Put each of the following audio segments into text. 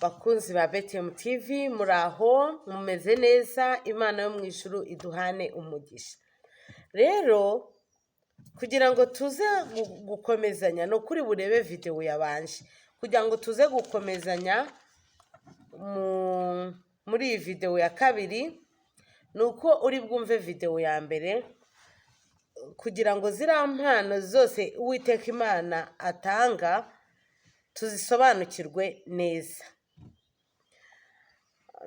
bakunzi ba BTM TV muraho mumeze neza, Imana yo mu ijuru iduhane umugisha. Rero kugira ngo tuze gukomezanya no kuri burebe video yabanje kugira ngo tuze gukomezanya muri iyi video ya kabiri, nuko uri bwumve video ya mbere kugira ngo ziriya mpano zose Uwiteka Imana atanga tuzisobanukirwe neza.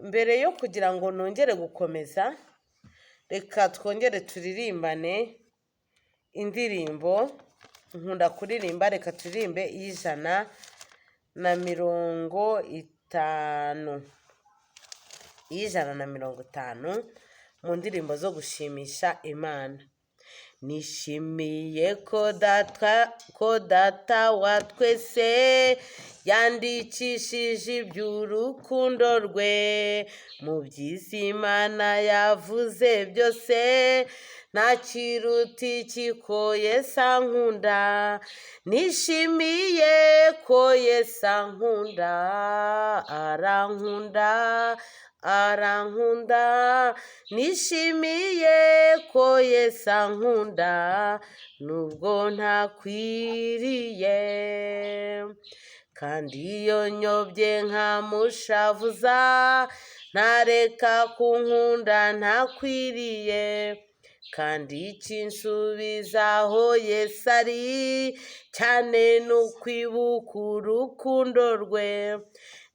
Mbere yo kugira ngo nongere gukomeza, reka twongere turirimbane indirimbo nkunda kuririmba. Reka turirimbe ijana mu ndirimbo zo gushimisha Imana. Nishimiye ko data wa twese yandikishije iby'urukundo rwe mu byiza Imana yavuze byose, nta kiruta iki ko Yesu ankunda. Nishimiye ko Yesu ankunda, arankunda. Nishimiye ko Yesu ankunda nubwo ntakwiriye, kandi iyo nyobye nkamushavuza ntareka kunkunda ntakwiriye, kandi kinsubizaho Yesu ari cyane n'ukwibuka urukundo rwe.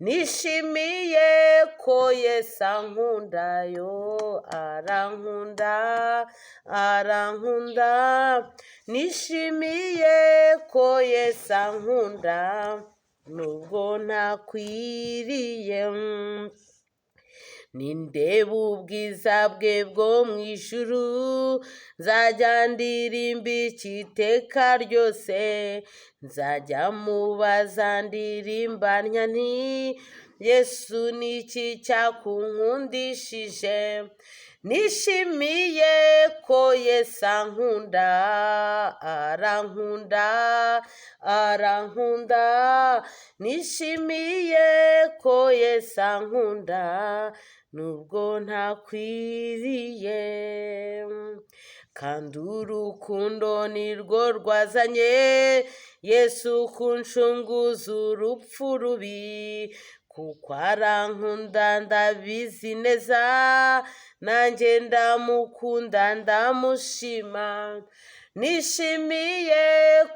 Nishimiye ko Yesu ankunda, yo arankunda. Nishimiye ko Yesu ankunda nubwo ntakwiriye. Nindeba ubwiza bwe bwo mu ijuru, nzajya ndirimba iteka ryose. Nzajya mubaza ndirimba nti Yesu ni iki cyakunkundishije. Nishimiye ko Yesu ankunda, arankunda. Nishimiye ko Yesu ankunda nubwo ntakwiriye, kandi urukundo nirwo rwazanye Yesu kunshunguza urupfu rubi. Kuko arankunda ndabizi neza, nanjye ndamukunda ndamushima. Nishimiye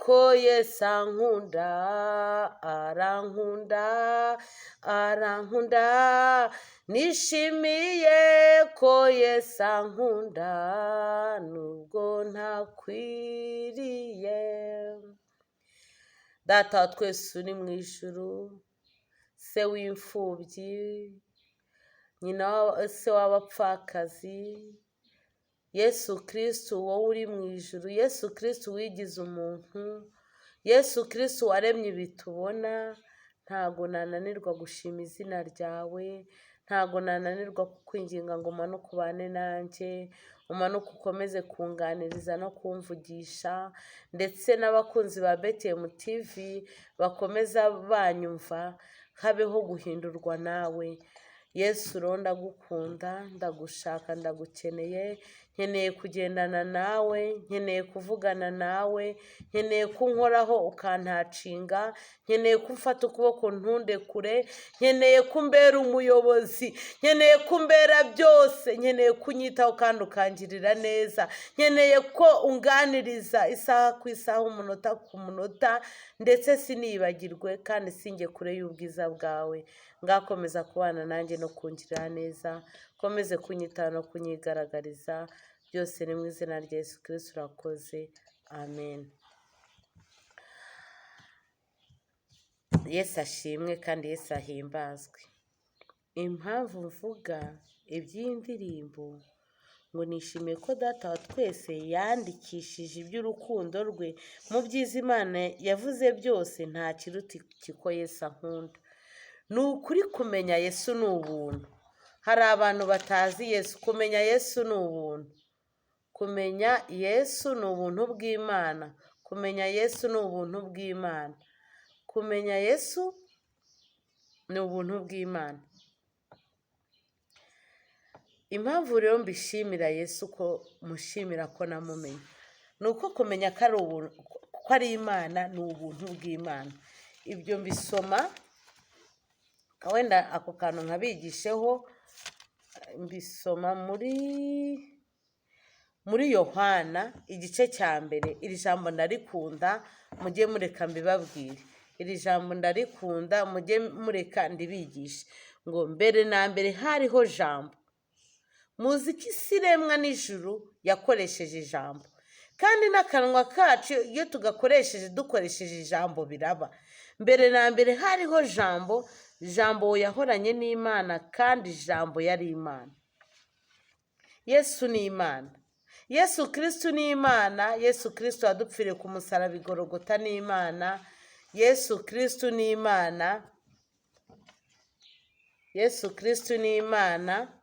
ko Yesu ankunda, arankunda. Nishimiye ko Yesu ankunda nubwo ntakwiriye. Data wa twese uri mu ijuru, se w'imfubyi, se w'abapfakazi, Yesu Kristo wowe uri mu ijuru, Yesu Kristo wigize umuntu, Yesu Kristo waremye ibitubona, ntago nananirwa gushima izina ryawe, ntago nananirwa kukwinginga ngo umanuke ubane nanjye, umanuke ukomeze kunganiriza no kumvugisha, ndetse n'abakunzi ba BTM TV bakomeza banyumva, habeho guhindurwa nawe. Yesu rero ndagukunda, ndagushaka, ndagukeneye, nkeneye kugendana nawe, nkeneye kuvugana nawe, nkeneye kunkoraho ukantacinga, nkeneye kumfata ukuboko ntunde kure, nkeneye kumbera umuyobozi, nkeneye kumbera byose, nkeneye kunyitaho kandi ukangirira neza, nkeneye ko unganiriza isaha ku isaha, umunota ku munota, ndetse sinibagirwe kandi singe kure y'ubwiza bwawe. Ngakomeza kubana nanjye no kungirira neza, komeze kunyitaho no kunyigaragariza, byose ni mu izina rya Yesu Kristo urakoze, amen. Yesu ashimwe kandi Yesu ahimbazwe. Impamvu mvuga iby'iyi ndirimbo ngo nishimiye ko data wa twese yandikishije iby'urukundo rwe mu byiza Imana yavuze byose, nta kiruta iki ko Yesu ankunda. Ni ukuri kumenya Yesu ni ubuntu. Hari abantu batazi Yesu. Kumenya Yesu ni ubuntu. Kumenya Yesu ni ubuntu bw'Imana. Kumenya Yesu ni ubuntu bw'Imana. Kumenya Yesu ni ubuntu bw'Imana. Impamvu rero mbishimira Yesu ko mushimira ko namumenye, ni uko kumenya ko ari Imana ni ubuntu bw'Imana. Ibyo mbisoma wenda ako kantu nkabigisheho, mbisoma muri Yohana igice cya mbere. Iri jambo ndarikunda, mujye mureka mbibabwire. Iri jambo ndarikunda, mujye mureka ndibigishe. Ngo mbere na mbere hariho jambo. Muzi ko isi iremwa n'ijuru yakoresheje ijambo, kandi n'akanwa kacu iyo dukoresheje ijambo biraba. Mbere na mbere hariho jambo, jambo yahoranye n'Imana, kandi jambo yari Imana. Yesu ni Imana. Yesu Kristo ni Imana. Yesu Kristo wadupfiriye ku musaraba i Gologota ni Imana. Yesu Kristo ni Imana. Yesu Kristo ni Imana.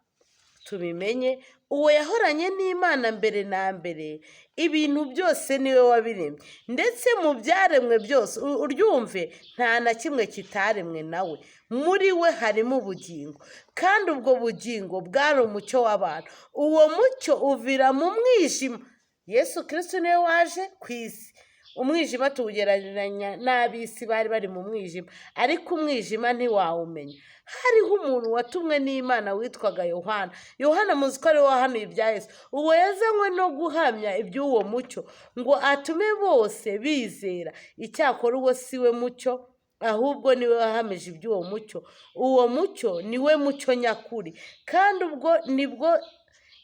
Tubimenye, uwo yahoranye n'Imana mbere na mbere, ibintu byose niwe wabiremye, ndetse mu byaremwe byose uryumve, nta na kimwe kitaremwe nawe. Muri we harimo ubugingo, kandi ubwo bugingo bwari umucyo w'abantu. Uwo mucyo uvira mu mwijima. Yesu Kristo niwe waje ku isi. Umwijima tuwugereranya n'ab'isi bari bari mu mwijima, ariko umwijima ntiwawumenya. Hariho umuntu watumwe n'Imana witwaga Yohana. Yohana muzi ko ariwe wahanuye ibya Yesu. Uwo yazanywe no guhamya iby'uwo mucyo, ngo atume bose bizera. Icyakora uwo si we mucyo, ahubwo niwe wahamije iby'uwo mucyo. Uwo mucyo niwe mucyo nyakuri, kandi ubwo nibwo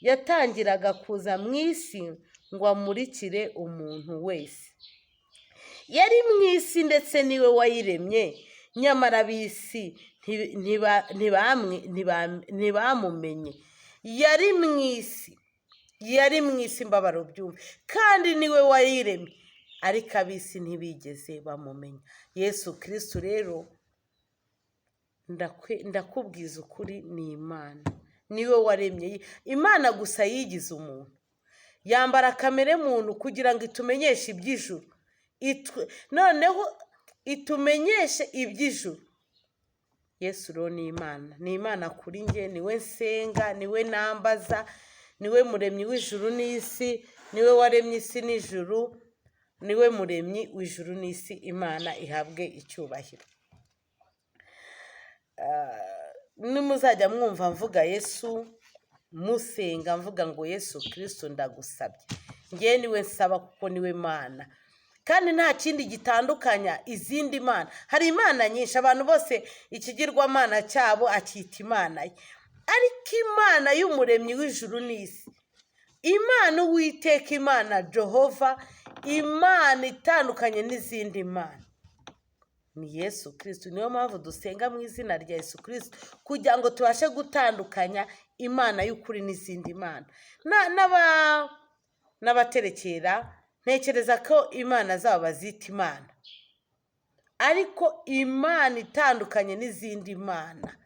yatangiraga kuza mu isi ngo amurikire umuntu wese. Yari mu isi ndetse niwe wayiremye, nyamara ab'isi ntibamumenye. Yari mu isi mbabaro byumve, kandi niwe wayiremye, ariko ab'isi ntibigeze bamumenya. Yesu Kristo rero ndakubwiza ukuri, ni Imana. Niwe waremye. Imana gusa yigize umuntu, yambara kamere muntu kugira ngo itumenyeshe iby'ijuru. Noneho itumenyeshe iby'ijuru. Yesu rero ni Imana. Ni Imana kuri njye, niwe nsenga, niwe nambaza, niwe muremyi w'ijuru n'isi, niwe waremye isi n'ijuru, niwe muremyi w'ijuru n'isi. Imana ihabwe icyubahiro. Nimuzajya mwumva mvuga Yesu, musenga mvuga ngo Yesu Kristo ndagusabye, njye niwe nsaba kuko niwe Mana, kandi nta kindi gitandukanya izindi mana. Hari imana nyinshi, abantu bose ikigirwamana cyabo akita Imana ye, ariko Imana y'umuremyi w'ijuru n'isi, Imana Uwiteka, Imana Jehova, Imana itandukanye n'izindi mana, ni Yesu Kristo. Niyo mpamvu dusenga mu izina rya Yesu Kristo, kugira ngo tubashe gutandukanya Imana y'ukuri n'izindi mana. N'abaterekera ntekereza ko imana zabo bazita Imana, ariko Imana itandukanye n'izindi mana,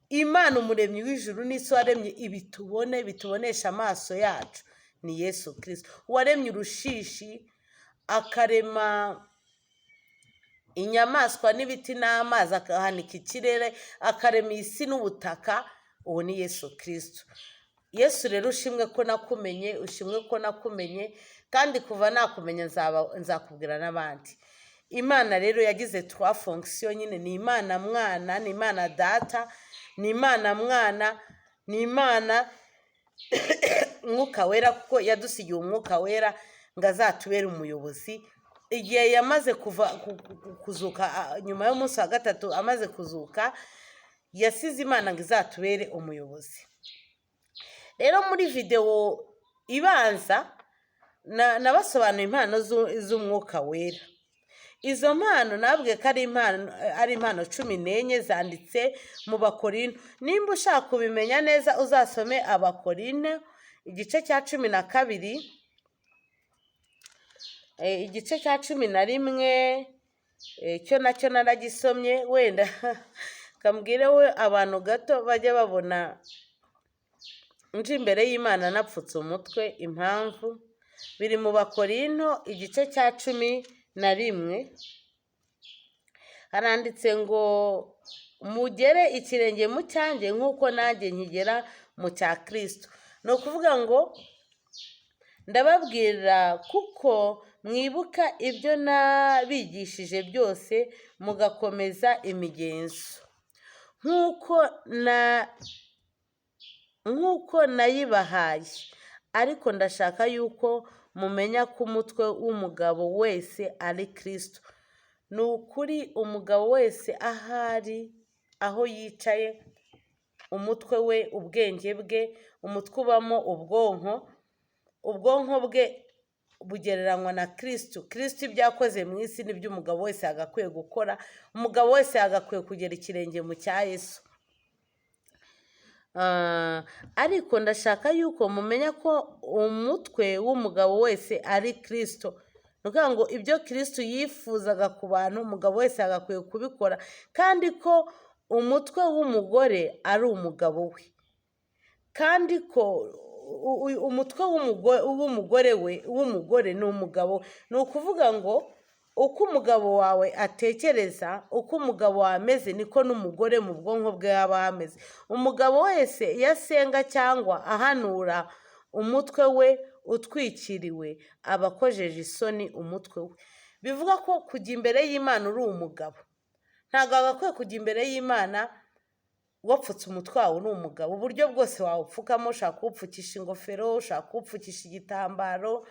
Imana umuremyi w'ijuru n'isi waremye ibitubone, bitubonesha amaso yacu, ni Yesu Kristo. Waremye urushishi, akarema inyamaswa n'ibiti n'amazi, akahanika ikirere, akarema isi n'ubutaka, uwo ni Yesu Kristo. Yesu rero ushimwe ko nakumenye, ushimwe ko nakumenye, kandi kuva nakumenya nzakubwira n'abandi. Imana rero yagize 3 fonction nyine: ni Imana Mwana, ni Imana Data, ni Imana Mwana, ni Imana Mwuka Wera, kuko yadusigiye Umwuka Wera ngo azatubere umuyobozi. Igihe yamaze kuzuka, nyuma y'umunsi wa gatatu amaze kuzuka, yasize Imana ngo izatubere umuyobozi. Rero muri video ibanza nabasobanuye impano z'Umwuka Wera. Izo mpano nabwiye ko ari impano 14 zanditse mu Bakorinto. Nimba ushaka kubimenya neza, uzasome Abakorinto igice cya 12, igice cya 11, cyo nacyo naragisomye. Wenda kambwire we abantu gato bajya babona nje imbere y'Imana napfutse umutwe. Impamvu biri mu Bakorinto igice cya 11. haranditse ngo mugere ikirenge mu cyanjye nk'uko nanjye nkigera mu cya Kristo. Ni ukuvuga ngo ndababwira kuko mwibuka ibyo nabigishije byose mugakomeza imigenzo nk'uko nayibahaye, ariko ndashaka yuko mumenya ko umutwe w'umugabo wese ari Kristo. Ni ukuri umugabo wese ahari, aho yicaye, umutwe we, ubwenge bwe, umutwe ubamo ubwonko bwe bugereranywa na Kristo. Kristo ibyo yakoze mu isi nibyo umugabo wese yagakwiye gukora. Umugabo wese yagakwiye kugera ikirenge mu cya Yesu. Ariko ndashaka yuko mumenya ko umutwe w'umugabo wese ari Kristo. Ni ukuvuga ngo ibyo Kristo yifuzaga ku bantu, umugabo wese yagakwiye kubikora, kandi ko umutwe w'umugore ari umugabo we, kandi ko umutwe w'umugore ni umugabo. Ni ukuvuga ngo uko umugabo wawe atekereza, uko umugabo wawe ameze, niko n'umugore mu bwonko bwe yaba hameze. Umugabo wese iyo asenga cyangwa ahanura, umutwe we utwikiriwe aba akojeje isoni umutwe we. Bivuga ko kujya imbere y'Imana uri umugabo, ntabwo wagakwiye kujya imbere y'Imana wapfutse umutwe wawe uri umugabo. Uburyo bwose wawupfukamo, ushaka kuwupfukisha ingofero, ushaka kuwupfukisha igitambaro,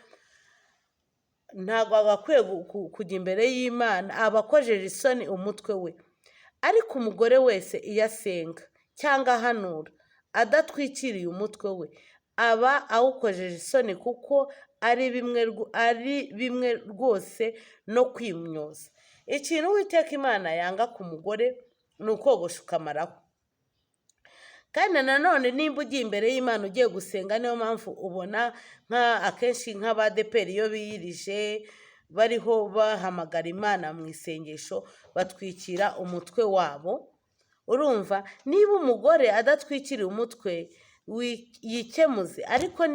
ntabwo wagakwiye kujya imbere y'Imana, aba akojeje isoni umutwe we. Ariko umugore wese iyo asenga cyangwa ahanura adatwikiriye umutwe we, aba awukojeje isoni, kuko ari bimwe rwose no kwimyoza. Ikintu Uwiteka Imana yanga ku mugore ni ukogosha ukamaraho. Kandi nanone nimba ugiye imbere y'Imana ugiye gusenga, niyo mpamvu ubona akenshi nk'abadeperi iyo biyirije bariho bahamagara Imana mu isengesho, batwikira umutwe wabo. Urumva, niba umugore adatwikiriye umutwe, yikemuze. Ariko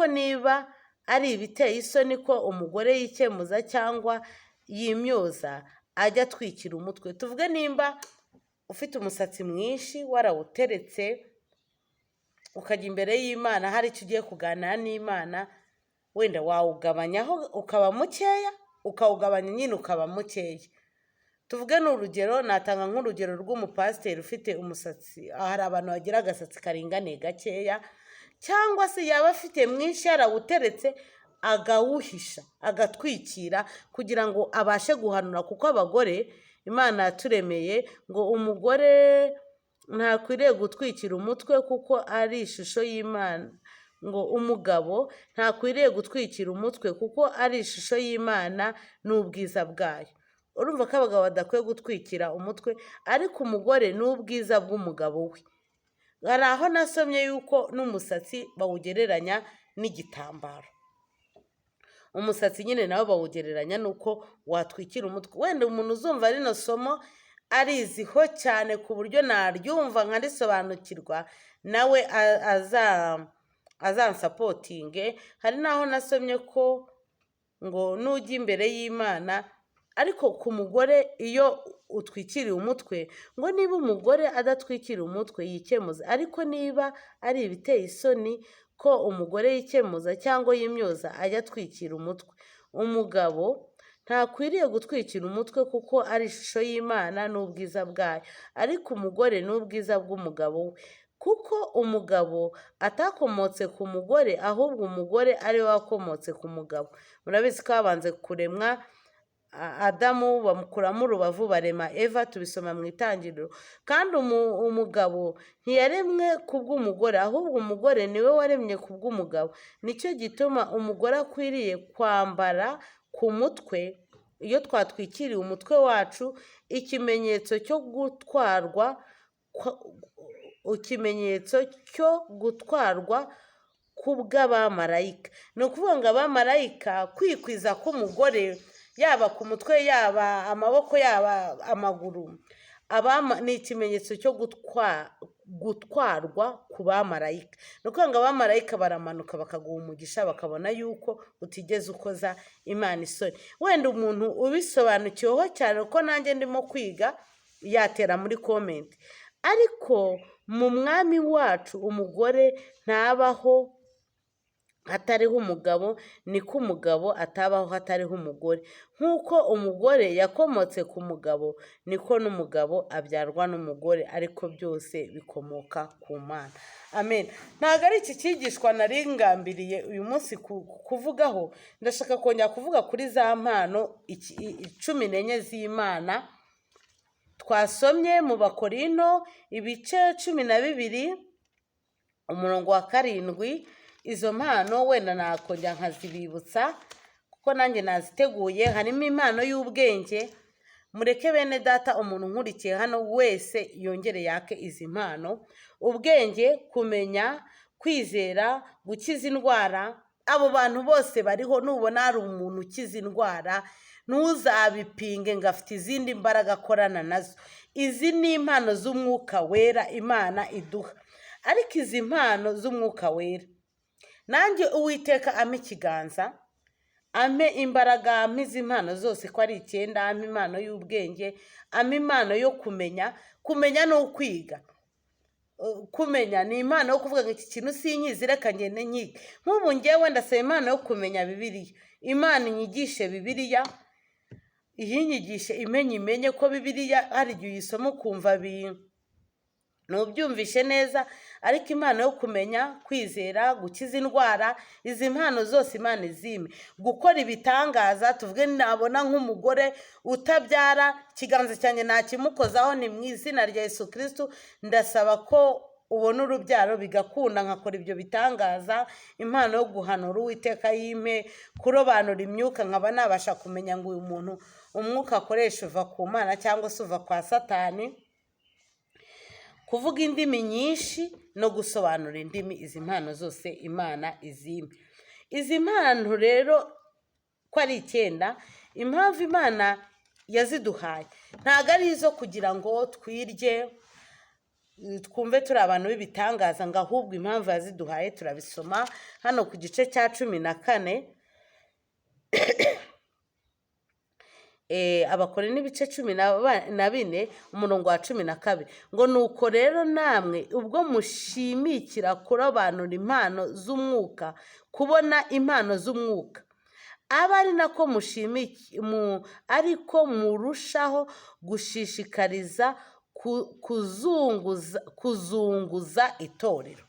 niba ari ibiteye isoni ko umugore yikemuza cyangwa yimyoza, ajya atwikira umutwe. Tuvuge nimba ufite umusatsi mwinshi warawuteretse, ukajya imbere y'Imana, hari icyo ugiye kuganira n'Imana, wenda wawugabanyaho ukaba mukeya, ukawugabanya nyine ukaba mukeya. Tuvuge ni urugero, natanga nk'urugero rw'umupasiteri ufite umusatsi, hari abantu bagira agasatsi karinganiye gakeya, cyangwa se yaba afite mwinshi yarawuteretse, agawuhisha, agatwikira, kugira ngo abashe guhanura. Kuko abagore Imana yaturemeye ngo umugore ntakwiriye gutwikira umutwe kuko ari ishusho y'Imana, ngo umugabo ntakwiriye gutwikira umutwe kuko ari ishusho y'Imana n'ubwiza bwayo. Urumva ko abagabo badakwiye gutwikira umutwe, ariko umugore ni ubwiza bw'umugabo we. Hari aho nasomye yuko n'umusatsi bawugereranya n'igitambaro. Umusatsi nyine nawe bawugereranya nuko watwikira umutwe. Wenda umuntu uzumva rino somo ariziho cyane ku buryo naryumva nkarisobanukirwa, nawe azansapotinge. Hari naho nasomye ko ngo nujya imbere y'Imana, ariko ku mugore iyo utwikiriye umutwe, ngo niba umugore adatwikira umutwe yikemuza. Ariko niba ari ibiteye isoni ko umugore yikemuza cyangwa yimyoza, ajya atwikira umutwe. Umugabo ntakwiriye gutwikira umutwe kuko ari ishusho y'Imana n'ubwiza bwayo, ariko umugore ni ubwiza bw'umugabo we. Kuko umugabo atakomotse ku mugore, ahubwo umugore ari we wakomotse ku mugabo. Murabizi ko habanze kuremwa Adamu, bamukuramo urubavu, barema Eva, tubisoma mu Itangiriro. Kandi umugabo ntiyaremwe ku bw'umugore, ahubwo umugore niwe waremye ku bw'umugabo. Nicyo gituma umugore akwiriye kwambara ku mutwe, iyo twatwikiriye umutwe wacu, ikimenyetso cyo gutwarwa kubw'abamarayika. Ni ukuvuga ngo abamarayika, kwikwiza k'umugore, yaba ku mutwe, yaba amaboko, yaba amaguru, ni ikimenyetso cyo gutwarwa ku bamarayika. Ni ukuvuga ngo abamarayika baramanuka bakaguha umugisha, bakabona yuko utigeze ukoza Imana isoni. Wenda umuntu ubisobanukiweho cyane uko nanjye ndimo kwiga yatera muri komenti. Ariko mu mwami wacu umugore ntabaho hatariho umugabo, niko umugabo atabaho hatariho umugore. Nk'uko umugore yakomotse ku mugabo, niko n'umugabo abyarwa n'umugore, ariko byose bikomoka ku Mana. Amen. Ntabwo ari iki cyigishwa nari ngambiriye uyu munsi kuvugaho. Ndashaka kongera kuvuga kuri za mpano 14 z'Imana twasomye mu Bakorinto ibice 12 umurongo wa 7. Izo mpano wenda nakongera nkazibibutsa kuko nanjye naziteguye. Harimo impano y'ubwenge. Mureke bene data umuntu nkurikiye hano wese yongere yake izi mpano: ubwenge, kumenya, kwizera, gukiza indwara. Abo bantu bose bariho. Nubona hari umuntu ukiza indwara, ntuzabipinge ngo afite izindi mbaraga akorana nazo. Izi ni impano z'umwuka wera Imana iduha. Ariko izi mpano z'umwuka wera, nanjye Uwiteka ampe ikiganza, ampe imbaraga, ampe izi mpano zose ko ari 9, ampe impano y'ubwenge, ampe impano yo kumenya. Kumenya ni ukwiga. Kumenya ni impano yo kuvuga ngo iki kintu sinkizi, reka ngende nkige. Nk'ubu njyewe ndasaba impano yo kumenya Bibiliya. Imana inyigishe Bibiliya, inyigishe imenye ko Bibiliya hari igihe uyisoma ukumva ntubyumvishe neza. Ariko impano yo kumenya, kwizera, gukiza indwara, izi mpano zose Imana izime. Gukora ibitangaza, tuvuge nabona nk'umugore utabyara, ikiganza cyanjye nakimukozaho, ni mu izina rya Yesu Kristo ndasaba ko ubona urubyaro bigakunda, nkakora ibyo bitangaza. Impano yo guhanura Uwiteka yime, kurobanura imyuka, nkaba nabasha kumenya ngo uyu muntu umwuka akoresha uva ku Mana cyangwa se uva kwa Satani. Kuvuga indimi nyinshi no gusobanura indimi, izi mpano zose Imana izime. Izi mpano rero ko ari 9, impamvu Imana yaziduhaye ntabwo ari izo kugira ngo twirye twumve turi abantu b'ibitangaza, ngo ahubwo impamvu yaziduhaye turabisoma hano ku gice cya 14. Abakorinto ibice 14 umurongo wa 12, ngo nuko rero namwe ubwo mushimikira kurobanura impano z'umwuka, kubona impano z'umwuka, aba ari nako ariko murushaho gushishikariza kuzunguza itorero.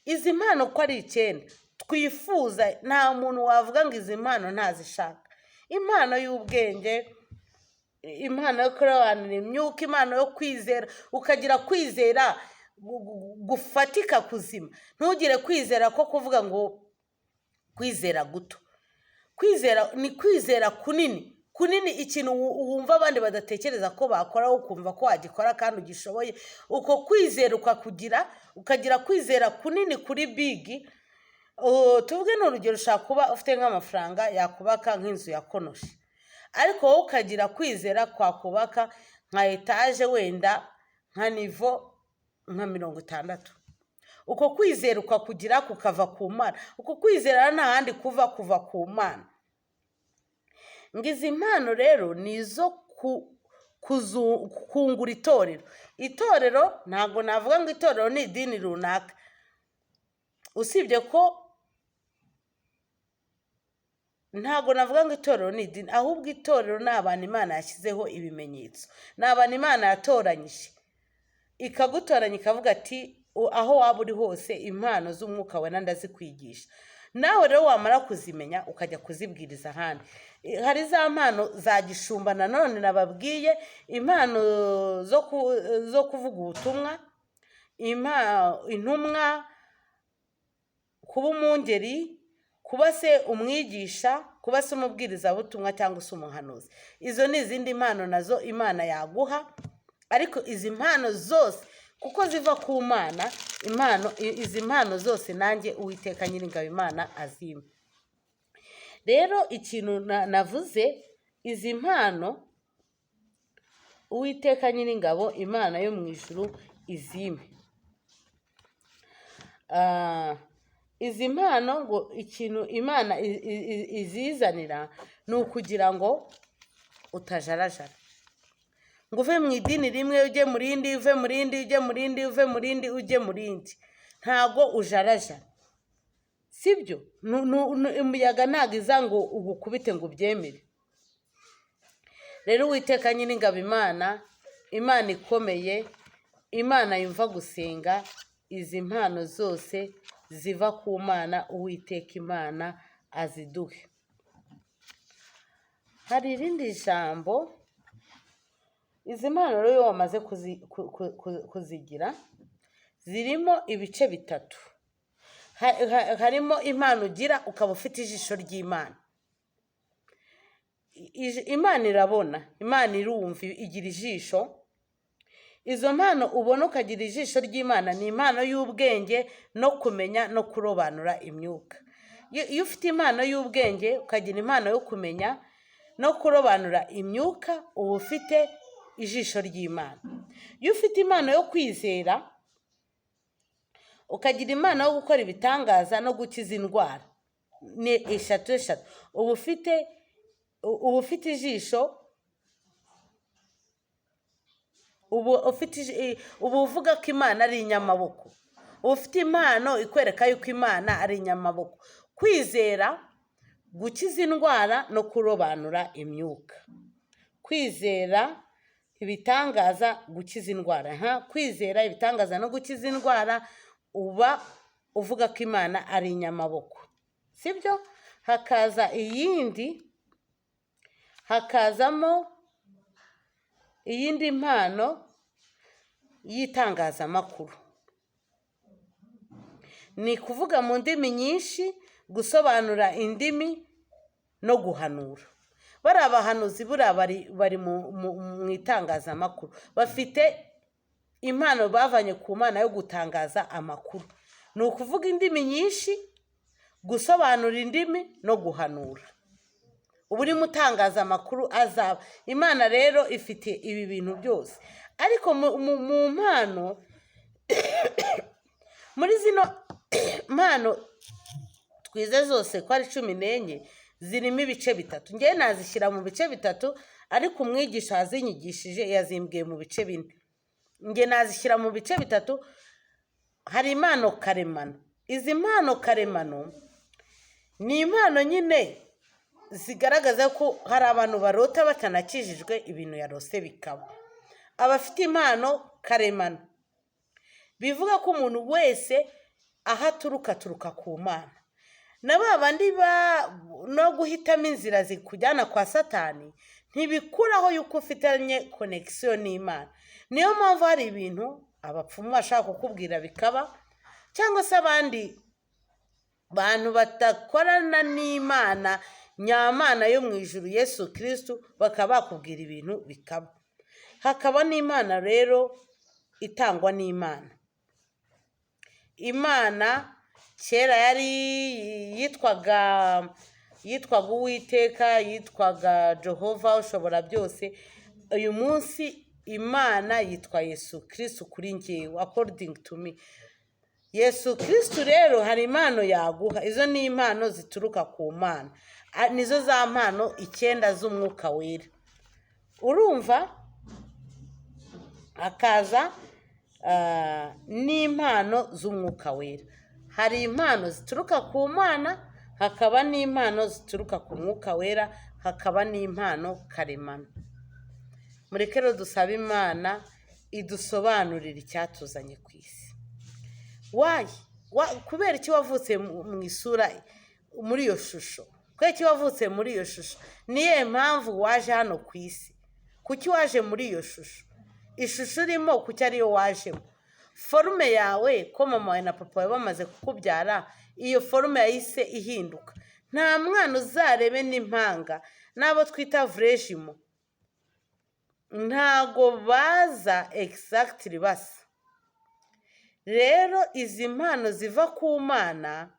Izi mpano ko ari 9 twifuza, nta muntu wavuga ngo izi mpano ntazishaka. Impano y'ubwenge, impano yo kurobanura imyuka, impano yo kwizera, ukagira kwizera gufatika kuzima. Ntugire kwizera ko kuvuga ngo kwizera guto. Kwizera ni kwizera kunini, ikintu wumva abandi badatekereza ko bakora, ukumva ko wagikora kandi ugishoboye. Uko kwizera ukagira kwizera kunini kuri big. Tuvuge n'urugero, ushaka kuba ufite nk'amafaranga yakubaka nk'inzu ya konoshi, ariko wowe ukagira kwizera kwakubaka nka etaje wenda nka nivo nka 60. Uko kwizera ukakugira kukava ku Mana. Uko kwizera nta handi kuva ku Mana. Ngize impano rero nizo kungura itorero. Itorero ntabwo navuga ngo itorero ni idini runaka, usibye ko ntabwo navuga ngo itorero ni idini, ahubwo itorero ni abantu Imana yashyizeho ibimenyetso. Ni abantu Imana yatoranyije, ikagutoranya ikavuga ati aho waba uri hose impano z'umwuka wera ndazikwigisha. Nawe rero wamara kuzimenya ukajya kuzibwiriza ahandi. Hari za mpano za gishumba nanone nababwiye, impano zo kuvuga ubutumwa, intumwa, kuba umwungeri, kuba se umwigisha, kuba se umubwirizabutumwa cyangwa se umuhanuzi. Izo ni izindi mpano nazo Imana yaguha. Ariko izi mpano zose kuko ziva ku Mana, izi mpano zose nanjye Uwiteka Nyiringabo Imana azima. Rero ikintu navuze, izi mpano uwiteka nyiringabo imana yo mu ijuru izime. Izi mpano ngo ikintu imana izizanira ni ukugira ngo utajarajara, ngo uve mu idini rimwe ujye mu rindi, uve mu rindi ujye mu rindi, uve mu rindi ujye mu rindi, ntabwo ujarajara, sibyo? Umuyaga ntabwo iza ngo ubukubite ngo ubyemere. Rero uwiteka nyiringabo imana ikomeye, imana yumva gusenga, izi mpano zose ziva ku mana, uwiteka imana aziduhe. Hari irindi jambo, izi mpano rero iyo wamaze kuzigira zirimo ibice bitatu. Harimo impano ugira ukaba ufite ijisho ry'Imana. Imana irabona, Imana irumva, igira ijisho. Izo mpano ubona ukagira ijisho ry'Imana ni impano y'ubwenge no kumenya no kurobanura imyuka. Iyo ufite impano y'ubwenge ukagira impano yo kumenya no kurobanura imyuka, uba ufite ijisho ry'Imana. Iyo ufite impano yo kwizera ukagira impano yo gukora ibitangaza no gukiza indwara, ni eshatu, uba ufite ijisho, uba uvuga ko Imana ari inyamaboko. Uba ufite impano ikwereka yuko Imana ari inyamaboko. Kwizera, gukiza indwara no kurobanura imyuka. Kwizera, ibitangaza, gukiza indwara. Kwizera, ibitangaza no gukiza indwara, uba uvuga ko Imana ari inyamaboko, sibyo? Hakazamo iyindi mpano y'itangazamakuru, ni kuvuga mu ndimi nyinshi, gusobanura indimi no guhanura. Bari abahanuzi bari mu itangazamakuru, bafite impano bavanye ku Mana yo gutangaza amakuru, ni ukuvuga indimi nyinshi, gusobanura indimi no guhanura. Ubu uri mutangaza amakuru azaba. Imana rero ifite ibi bintu byose, ariko mu mpano muri zino mpano twize zose ko ari 14 zirimo ibice bitatu. Ngewe nazishyira mu bice bitatu, ariko umwigisha yazinyigishije yazimbwiye mu bice 4. Nge nazishyira mu bice bitatu. Hari impano karemano. Izi mpano karemano ni impano nyine zigaragaza ko hari abantu barota batanakijijwe ibintu yarose bikaba. Abafite impano karemano bivuga ko umuntu wese aho aturuka ku Mana. Na babandi no guhitamo inzira zikujyana kwa Satani ntibikuraho yuko ufitanye connection n'Imana. Niyo mpamvu hari ibintu abapfumu bashaka kukubwira bikaba, cyangwa se abandi bantu batakorana n'Imana nyamana yo mu ijuru Yesu Kristo bakaba bakubwira ibintu bikaba. Hakaba n'Imana rero itangwa n'Imana. Imana kera yari yitwaga Uwiteka, yitwaga Jehova ushobora byose. Uyu munsi Imana yitwa Yesu Kristo kuri njyewe, according to me. Yesu Kristo rero hari impano yaguha. Izo ni impano zituruka ku Mana, nizo za mpano 9 z'umwuka wera. Urumva? Akaza n'impano z'umwuka wera. Hari impano zituruka ku Mana, hakaba n'impano zituruka ku mwuka wera, hakaba n'impano karemano. Mureke rero dusabe Imana idusobanurira icyatuzanye ku isi. Kubera iki wavutse mu isura muri iyo shusho? Kubera iki wavutse muri iyo shusho? Niye mpamvu waje hano ku isi? Kuki waje muri iyo shusho? Ishusho urimo kuki ariyo wajemo? Forume yawe ko mama wawe na papa wawe bamaze kukubyara, iyo forume yahise ihinduka. Nta mwana uzarebe n'impanga n'abo twita vrejimo, ntago baza exactly basa. Rero izi mpano ziva ku Mana,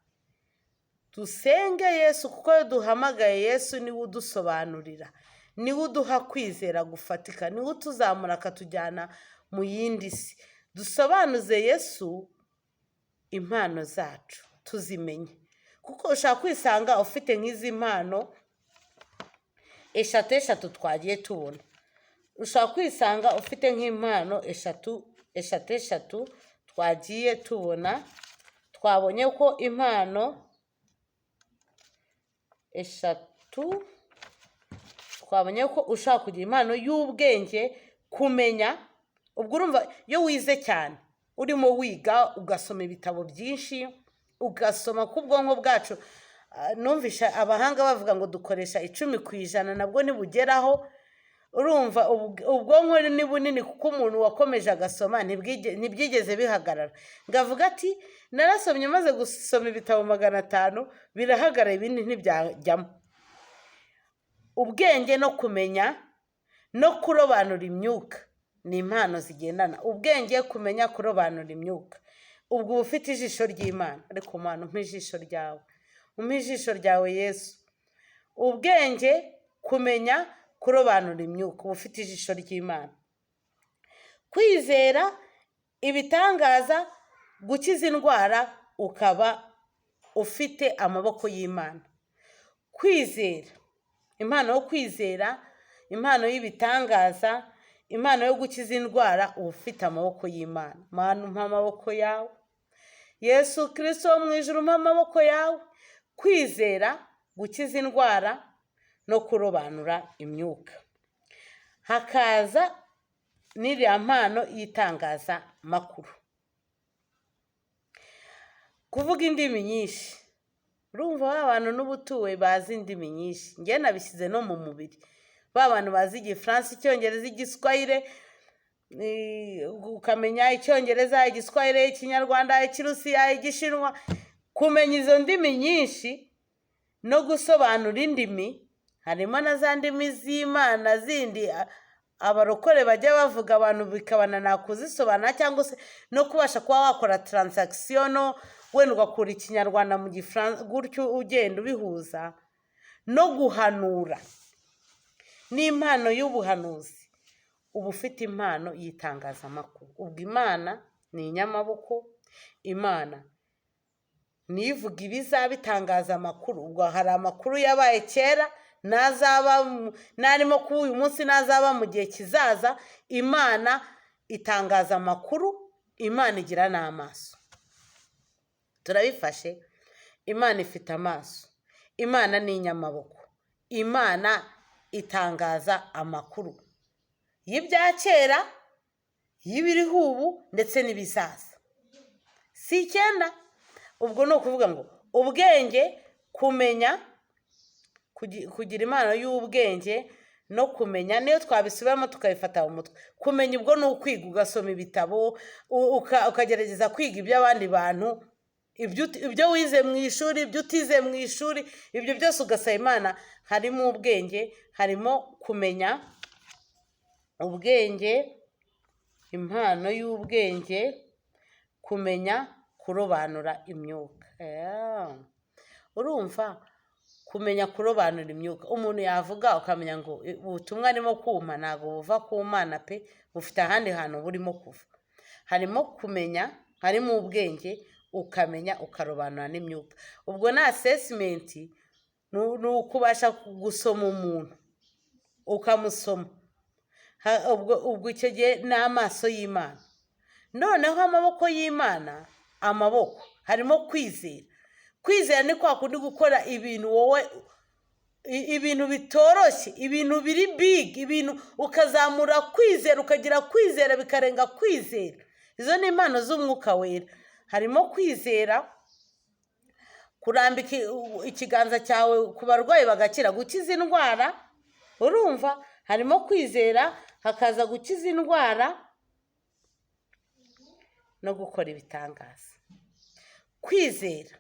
dusenge Yesu, kuko duhamagaye Yesu niwe udusobanurira. niwe uduha kwizera gufatika, niwe utuzamura akatujyana mu yindi si. Dusobanuze Yesu impano zacu tuzimenye, kuko ushaka kwisanga ufite nk'izi mpano eshatu twagiye tubona. Ushaka kwisanga ufite nk'impano eshatu twagiye tubona. Twabonye ko impano eshatu, twabonye ko ushaka kugira impano y'ubwenge, kumenya. Ubwo urumva iyo wize cyane urimo wiga ugasoma ibitabo byinshi, ugasoma ku bwonko bwacu, numvisha abahanga bavuga ngo dukoresha 10% nabwo nibugeraho. Urumva ubwonko ni bunini, kuko umuntu wakomeje agasoma ntibyigeze bihagarara. Ngavuga ati narasomye maze gusoma ibitabo 500 birahagarara, ibindi ntibyajyamo. Ubwenge no kumenya no kurobanura imyuka ni impano zigendana. Ubwenge, kumenya, kurobanura imyuka. Ubwo ufite ijisho ry'Imana. Ariko Mana, umpa ijisho ryawe, umpa ijisho ryawe Yesu. Ubwenge, kumenya, kurobanura imyuka, ufite ijisho ry'Imana. Kwizera ibitangaza, gukiza indwara, ukaba ufite amaboko y'Imana. Kwizera, impano yo kwizera, impano y'ibitangaza, impano yo gukiza indwara, ufite amaboko y'Imana. Mana, umpa amaboko yawe. Yesu Kristo wo mu ijuru, umpa amaboko yawe. Kwizera, gukiza indwara no kurobanura imyuka. Hakaza n'iriya mpano y'itangaza makuru, kuvuga indimi nyinshi. Urumva abantu n'ubutuwe bazi indimi nyinshi. Nge nabishyize no mu mubiri. Bantu bazi Igifaransa, Icyongereza, Igiswahili, ukamenya Icyongereza, Igiswahili, Ikinyarwanda, Ikirusiya, Igishinwa. Kumenya izo ndimi nyinshi no gusobanura indimi, harimo na za ndimi z'Imana zindi abarokore bajya bavuga, abantu bikabanana kuzisobanura, cyangwa se no kubasha kuba wakora transaction, wenda ugakura Ikinyarwanda mu Gifaransa, gutyo ugenda ubihuza. No guhanura n'impano y'ubuhanuzi. Uba ufite impano y'itangazamakuru. Ubwo Imana ni inyamaboko, Imana nivuga ibizaba itangazamakuru. Ubwo hari amakuru yabaye kera, nazaba narimo kuba uyu munsi, nazaba mu gihe kizaza. Imana itangaza amakuru, Imana igira n'amaso. Turabifashe. Imana ifite amaso, Imana ni inyamaboko, Imana itangaza amakuru y'ibya kera, y'ibiriho ubu, ndetse n'ibizaza. Si 9. Ubwo ni ukuvuga ngo ubwenge, kumenya, kugira impano y'ubwenge no kumenya. Niyo twabisubiramo tukabifata mu mutwe. Kumenya ubwo ni ukwiga, ugasoma ibitabo, ukagerageza kwiga iby'abandi bantu, ibyo wize mu ishuri, ibyo utize mu ishuri, ibyo byose ugasaba Imana. Harimo ubwenge, harimo kumenya. Ubwenge, impano y'ubwenge, kumenya, kurobanura imyuka. Urumva kumenya kurobanura imyuka. Umuntu yavuga ukamenya ngo ubutumwa arimo kuma ntabwo buva ku Mana pe, bufite ahandi hantu burimo kuva. Harimo kumenya, harimo ubwenge, ukamenya, ukarobanura n'imyuka. Ubwo na assessment ni ukubasha gusoma umuntu, ukamusoma. Ubwo icyo gihe ni amaso y'Imana. Noneho amaboko y'Imana, amaboko harimo kwizera. Kwizera ni kwa kundi gukora ibintu wowe, ibintu bitoroshye, ibintu biri big, ibintu ukazamura kwizera, ukagira kwizera bikarenga kwizera. Izo ni impano z'umwuka wera. Harimo kwizera, kurambika ikiganza cyawe ku barwayi bagakira, gukiza indwara. Urumva harimo kwizera, hakaza gukiza indwara no gukora ibitangaza. Kwizera,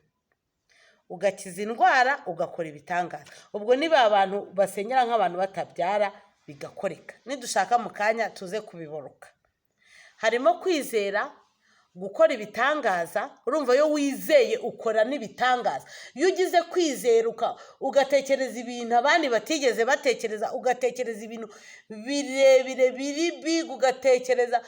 ugakiza indwara, ugakora ibitangaza. Ubwo niba abantu basenyera nk'abantu batabyara bigakoreka. Nidushaka mu kanya tuze kubiboroka. Harimo kwizera, gukora ibitangaza. Urumva iyo wizeye ukora n'ibitangaza. Iyo ugize kwizera ugatekereza ibintu abandi batigeze batekereza, ugatekereza ibintu birebire biri big, ugatekereza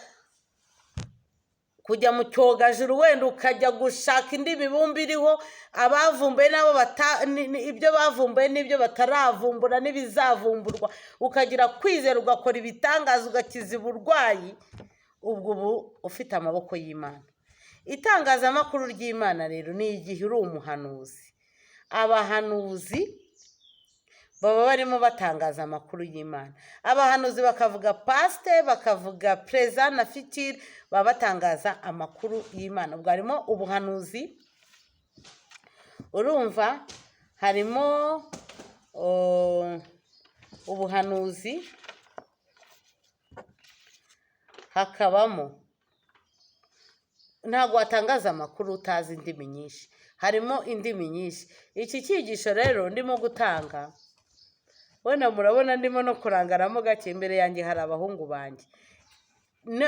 kujya mu cyogajuru wenda ukajya gushaka indi mibumbe iriho abavumbuye nabo ibyo bavumbuye n'ibyo bataravumbura n'ibizavumburwa, ukagira kwizera ugakora ibitangaza ugakiza uburwayi, ubwo ubu ufite amaboko y'Imana. Itangazamakuru ry'Imana rero ni igihe uri umuhanuzi. Abahanuzi baba barimo batangaza amakuru y'Imana. Abahanuzi bakavuga pasite, bakavuga perezida na fitiri, baba batangaza amakuru y'Imana. Ubwo harimo ubuhanuzi, urumva harimo ubuhanuzi, hakabamo ntabwo watangaza amakuru utazi indimi nyinshi. Harimo indimi nyinshi. Iki cyigisho rero ndimo gutanga, wenda murabona ndimo no kurangaramo gake, imbere yanjye hari abahungu banjye.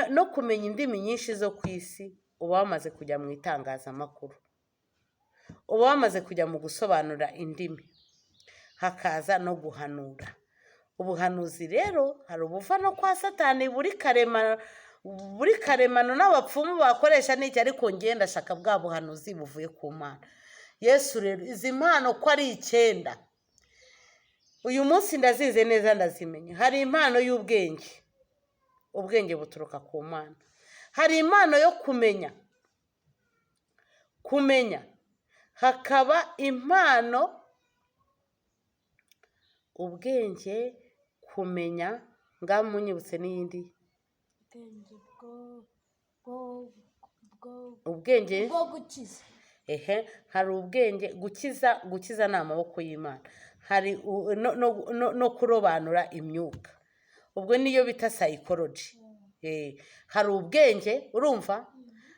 No kumenya indimi nyinshi zo ku isi, uba wamaze kujya mu itangazamakuru, uba wamaze kujya mu gusobanura indimi, hakaza no guhanura. Ubuhanuzi rero hari ubuva no kwa Satani, buri karemano n'abapfumu bakoresha n'iki, ariko ngenda ndashaka bwa buhanuzi buvuye ku Mana. Yesu rero izi mpano ko ari 9, uyu munsi ndazize neza ndazimenya. Hari impano y'ubwenge, ubwenge buturuka ku Mana. Hari impano yo kumenya, hakaba impano ubwenge, kumenya, ngamunyibutse n'iyindi ubwenge bwo gukiza. Hari ubwenge gukiza ni amaboko y'Imana. Hari no kurobanura imyuka, ubwo niyo bita psychology. Hari ubwenge, urumva,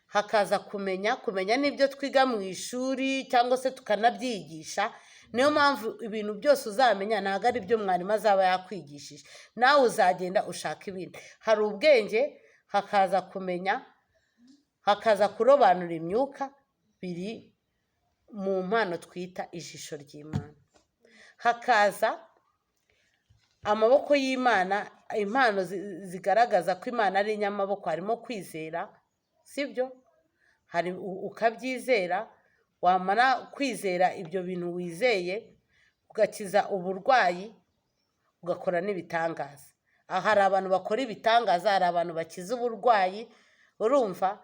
hakaza kumenya n'ibyo twiga mu ishuri cyangwa se tukanabyigisha. Niyo mpamvu ibintu byose uzamenya ntabwo ari byo mwarimu azaba yakwigishije, nawe uzagenda ushaka ibindi. Hari ubwenge, hakaza kumenya, hakaza kurobanura imyuka, biri mu mpano twita ijisho ry'Imana. Hakaza amaboko y'Imana, impano zigaragaza ko Imana ari inyamaboko. Harimo kwizera, sibyo? Hari ukabyizera, wamara kwizera ibyo bintu wizeye, ugakiza uburwayi, ugakora n'ibitangaza. Hari abantu bakora ibitangaza, hari abantu bakiza uburwayi. Urumva,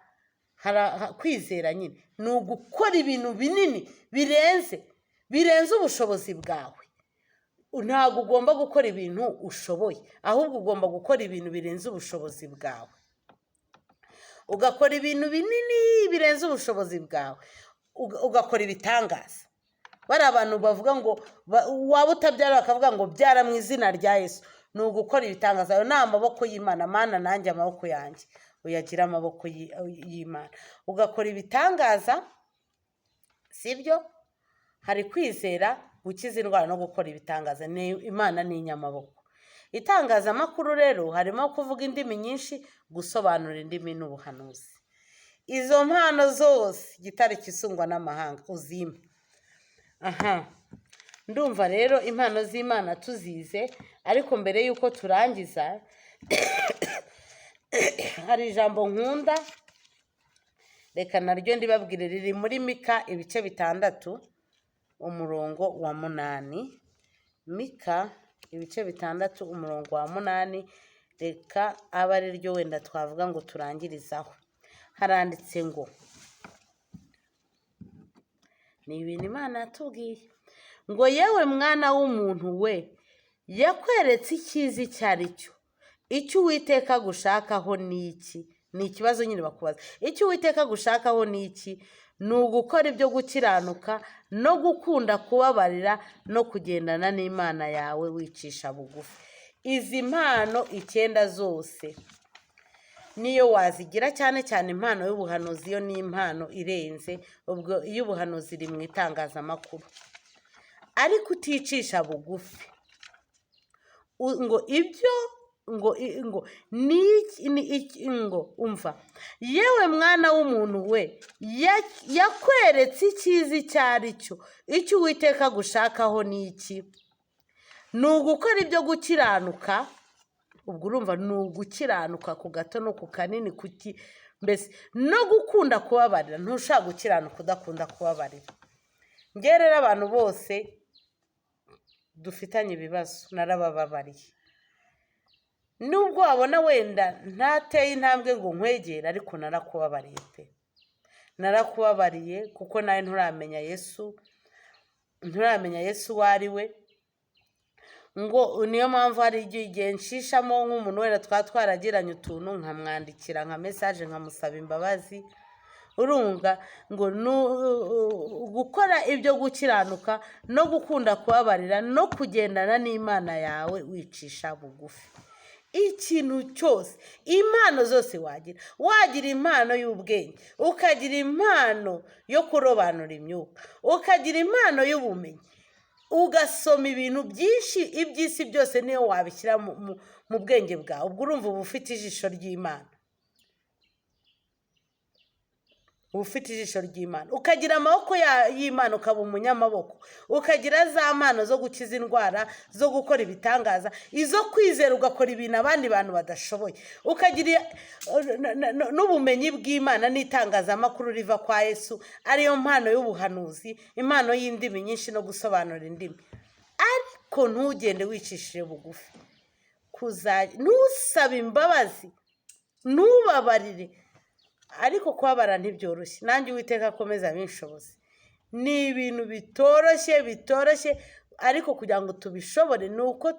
kwizera nyine ni ugukora ibintu binini birenze ubushobozi bwawe. Ntabwo ugomba gukora ibintu ushoboye, ahubwo ugomba gukora ibintu birenze ubushobozi bwawe. Ugakora ibintu binini birenze ubushobozi bwawe, ugakora ibitangaza. Bari abantu bavuga ngo waba utabyara bakavuga ngo byara mu izina rya Yesu. Ni ugukora ibitangaza. Ayo ni amaboko y'Imana. Mana, nanjye amaboko yanjye uyagira amaboko y'Imana. Ugakora ibitangaza, sibyo? Hari kwizera, gukiza indwara no gukora ibitangaza. Imana ni inyamaboko. Itangazamakuru rero harimo kuvuga indimi nyinshi, gusobanura indimi n'ubuhanuzi. Izo mpano zose gitari kisungwa n'amahanga uzime. Ndumva rero impano z'Imana tuzize, ariko mbere yuko turangiza hari ijambo nkunda, reka naryo ndibabwire, riri muri Mika ibice 6 umurongo wa 8. Mika ibice 6 umurongo wa 8, reka aba ari ryo wenda twavuga ngo turangirizaho. Haranditse ngo, ni ibintu Imana yatubwiye ngo, yewe mwana w'umuntu we, yakweretse icyiza icyo ari cyo. Icyo Uwiteka gushakaho ni iki? Ni ikibazo nyine bakubaza. Icyo Uwiteka gushakaho ni iki? Ni ugukora ibyo gukiranuka no gukunda kubabarira no kugendana n'Imana yawe wicisha bugufi. Izi mpano 9 zose niyo wazigira, cyane cyane impano y'ubuhanuzi. Yo ni impano irenze, ubwo iyo ubuhanuzi iri mu itangazamakuru, ariko uticisha bugufi ngo ibyo ngo umva yewe mwana w'umuntu we yakweretse icyiza icyo ari cyo, icyo Uwiteka gushakaho ni iki? Ni ugukora ibyo gukiranuka. Ubwo urumva ni ugukiranuka ku gato no ku kanini, mbese no gukunda kubabarira. Ntushaka gukiranuka udakunda kubabarira. Njye rero abantu bose dufitanye ibibazo narabababariye, nubwo wabona wenda ntateye intambwe ngo nkwegere, ariko narakubabariye pe, narakubabariye kuko nawe nturamenya Yesu uwo ari we. Ngo niyo mpamvu hari igihe nshishamo nk'umuntu wera twaragiranye utuntu, nkamwandikira nka mesaje nkamusaba imbabazi. Urumva ngo gukora ibyo gukiranuka no gukunda kubabarira no kugendana n'Imana yawe wicisha bugufi. Ikintu cyose, impano zose wagira impano y'ubwenge, ukagira impano yo kurobanura imyuka, ukagira impano y'ubumenyi, ugasoma ibintu byinshi iby'isi byose niyo wabishyira mu bwenge bwawe. Ubwo urumva uba ufite ijisho ry'Imana, ukagira amaboko y'Imana, ukaba umunyamaboko, ukagira za mpano zo gukiza indwara, zo gukora ibitangaza, izo kwizera ugakora ibintu abandi bantu badashoboye, ukagira n'ubumenyi bw'Imana n'itangazamakuru riva kwa Yesu, ariyo mpano y'ubuhanuzi, impano y'indimi nyinshi no gusobanura indimi. Ariko ntugende wicishije bugufi, ntusabe imbabazi, ntubabarire. Ariko kubabara ntibyoroshye, nanjye Uwiteka akomeza abishoboze. Ni ibintu bitoroshye, ariko kugira ngo tubishobore ni uko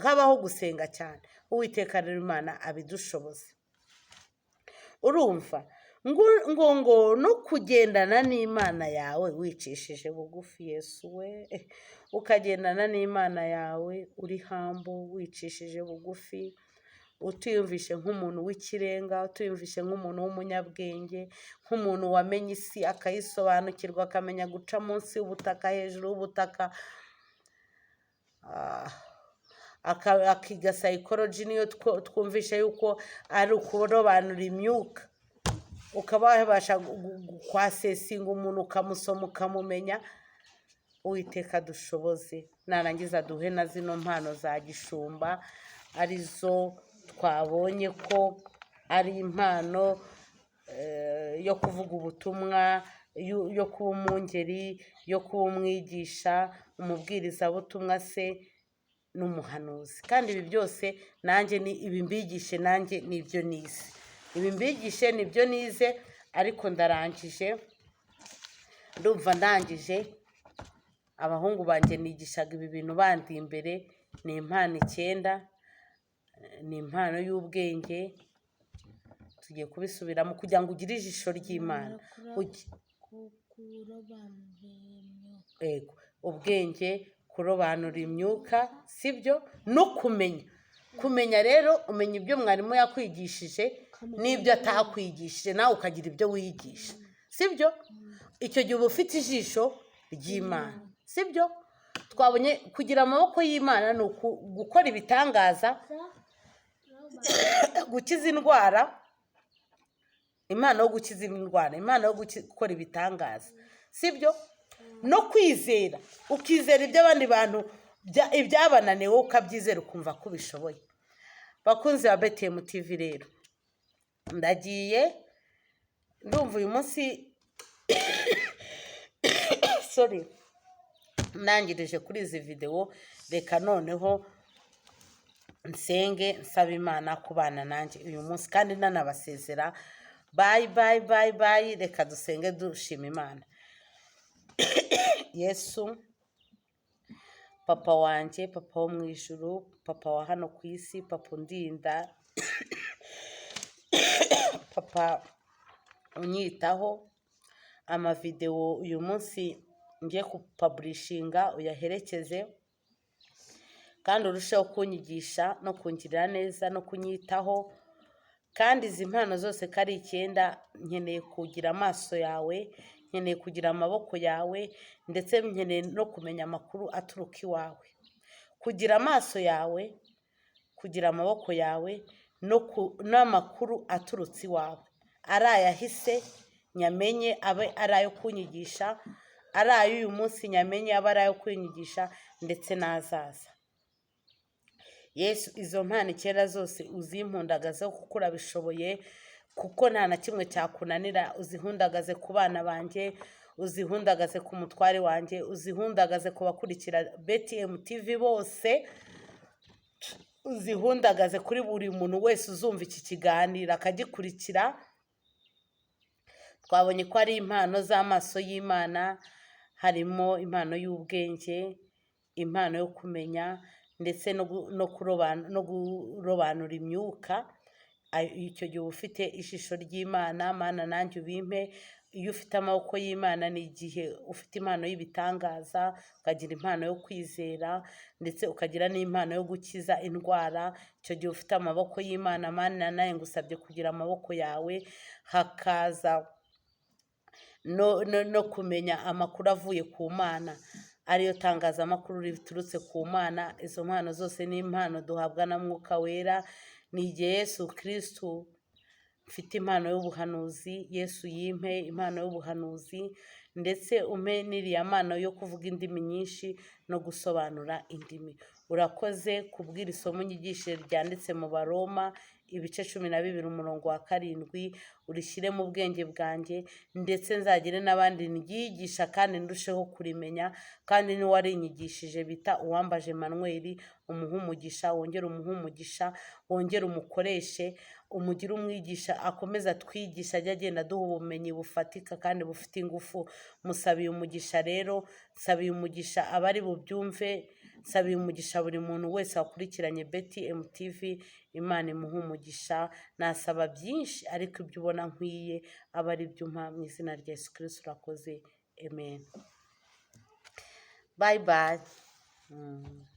habaho gusenga cyane. Uwiteka rero Imana abidushoboze. Urumva ngo no kugendana n'Imana yawe wicishije bugufi. Yesu we, ukagendana n'Imana yawe uri hambo, wicishije bugufi, utiyumvishe nk'umuntu w'ikirenga, utiyumvishe nk'umuntu w'umunyabwenge, nk'umuntu wamenye isi akayisobanukirwa, akamenya guca munsi y'ubutaka, hejuru y'ubutaka, akiga psychology. Niyo twumvishe yuko ari ukurobanura imyuka, ukaba wabasha kwasesinga umuntu, ukamusoma, ukamumenya. Uwiteka dushoboze, narangiza duhe na zino mpano za gishumba, arizo twabonye ko ari impano yo kuvuga ubutumwa, yo kuba umwungeri, yo kuba umwigisha, umubwirizabutumwa se n'umuhanuzi. Kandi ibi byose nanjye ibi mbigishe, nanjye nibyo nize. Ibi mbigishe nibyo nize, ariko ndumva ndangije. Abahungu banjye nigishaga ibi bintu bandi imbere. Ni impano 9, ni impano y'ubwenge. Tugiye kubisubiramo kugira ngo ugire ijisho ry'Imana. Ubwenge, kurobanura imyuka, sibyo? No kumenya rero, umenya ibyo mwarimu yakwigishije n'ibyo atakwigishije, nawe ukagira ibyo wiyigisha, sibyo? Icyo gihe uba ufite ijisho ry'Imana, sibyo? Twabonye kugira amaboko y'Imana ni gukora ibitangaza, gukiza indwara, impano yo gukiza indwara, impano yo gukora ibitangaza, sibyo? No kwizera, ukizera iby'abandi bantu ibyabananiwe, ukabyizera ukumva ko ubishoboye. Bakunzi ba BTM TV rero, ndagiye, ndumva uyu munsi ndangirije kuri izi video. Reka noneho nsenge, nsaba Imana kubana nanjye uyu munsi, kandi nanabasezera. Bye. Reka dusenge dushima Imana. Yesu, papa wanjye, papa wo mu ijuru, papa wa hano ku isi, papa undinda, papa unyitaho. Amavideo uyu munsi ngiye kupublishinga uyaherekeze, kandi urusheho kunyigisha no kungirira neza no kunyitaho. Kandi izi mpano zose ko ari 9, nkeneye kugira amaso yawe, nkeneye kugira amaboko yawe, ndetse nkeneye no kumenya amakuru aturuka iwawe. Kugira amaso yawe, kugira amaboko yawe n'amakuru aturutse iwawe, ari ayahise nyamenye abe ari ayo kunyigisha, ari ay'uyu munsi nyamenye abe ari ayo kunyigisha, ndetse n'azaza. Yesu, izo mpano icyenda zose uzimpundagazeho kuko urabishoboye, kuko nta na kimwe cyakunanira. Uzihundagaze ku bana banjye, uzihundagaze ku mutware wanjye, uzihundagaze ku bakurikira BTM TV bose, uzihundagaze kuri buri muntu wese uzumva iki kiganiro akagikurikira. Twabonye ko ari impano z'amaso y'Imana, harimo impano y'ubwenge, impano yo kumenya, ndetse no kurobanura imyuka. Icyo gihe ufite ishusho ry'Imana. Mana, nanjye ubimpe. Iyo ufite amaboko y'Imana ni igihe ufite impano y'ibitangaza, ukagira impano yo kwizera, ndetse ukagira n'impano yo gukiza indwara. Icyo gihe ufite amaboko y'Imana. Mana, nawe ngusabye kugira amaboko yawe, hakaza no kumenya amakuru avuye ku Mana, ariyo tangazamakuru riturutse ku Mana. Izo mpano zose ni impano duhabwa na Mwuka Wera. Ni igihe Yesu Kristo mfite impano y'ubuhanuzi, Yesu yimpe impano y'ubuhanuzi, ndetse umpe n'iriya mpano yo kuvuga indimi nyinshi no gusobanura indimi. Urakoze kubwira isomo nyigishe ryanditse mu Baroma ibice 12 umurongo wa 7, urishyire mu bwenge bwanjye, ndetse nzagire n'abandi nyigisha kandi ndusheho kurimenya. Kandi n'uwarinyigishije bita Uwambaje Emmanuel, umuhe umugisha, wongere umuhe umugisha, wongere umukoreshe, umugire umwigisha, akomeza atwigisha, ajya agenda aduha ubumenyi bufatika kandi bufite ingufu. Musabiye umugisha rero, sabiye umugisha abari bubyumve, sabiye umugisha buri muntu wese wakurikiranye BTM TV. Imana imuhe umugisha. Nasaba byinshi, ariko ibyo ubona nkwiye aba ari byo umpa, mu izina rya Yesu Kristo urakoze. Amen. Bye bye.